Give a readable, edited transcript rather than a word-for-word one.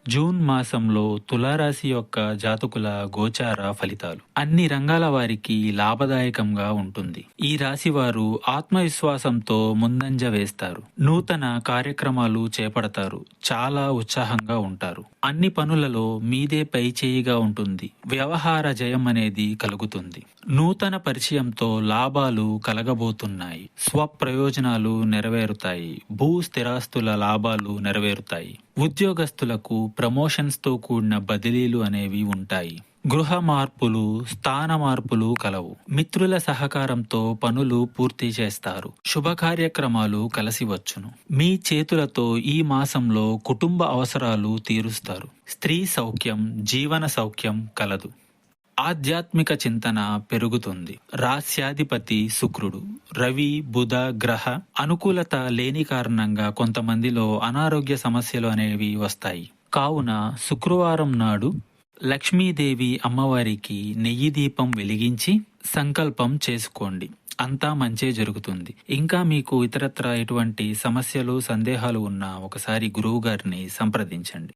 June మాసంలో తులారాశి యొక్క జాతకుల గోచార ఫలితాలు అన్ని రంగాల వారికి లాభదాయకంగా ఉంటుంది. ఈ రాశి వారు ఆత్మవిశ్వాసంతో ముందంజ వేస్తారు. నూతన కార్యక్రమాలు చేపడతారు. చాలా ఉత్సాహంగా ఉంటారు. అన్ని పనులలో మీదే పై చేయిగా ఉంటుంది. వ్యవహార జయం అనేది కలుగుతుంది. నూతన పరిచయంతో లాభాలు కలగబోతున్నాయి. స్వప్రయోజనాలు నెరవేరుతాయి. భూ స్థిరాస్తుల లాభాలు నెరవేరుతాయి. ఉద్యోగస్తులకు ప్రమోషన్స్ తో కూడిన బదిలీలు అనేవి ఉంటాయి. గృహ మార్పులు, స్థాన మార్పులు కలవు. మిత్రుల సహకారంతో పనులు పూర్తి చేస్తారు. శుభ కార్యక్రమాలు కలిసి వచ్చును. మీ చేతులతో ఈ మాసంలో కుటుంబ అవసరాలు తీరుస్తారు. స్త్రీ సౌఖ్యం, జీవన సౌఖ్యం కలదు. ఆధ్యాత్మిక చింతన పెరుగుతుంది. రాస్యాధిపతి శుక్రుడు, రవి, బుధ గ్రహ అనుకూలత లేని కారణంగా కొంతమందిలో అనారోగ్య సమస్యలు అనేవి వస్తాయి. కావున శుక్రవారం నాడు లక్ష్మీదేవి అమ్మవారికి నెయ్యి దీపం వెలిగించి సంకల్పం చేసుకోండి. అంతా మంచే జరుగుతుంది. ఇంకా మీకు ఇతరత్ర ఎటువంటి సమస్యలు, సందేహాలు ఉన్నా ఒకసారి గురువు గారిని సంప్రదించండి.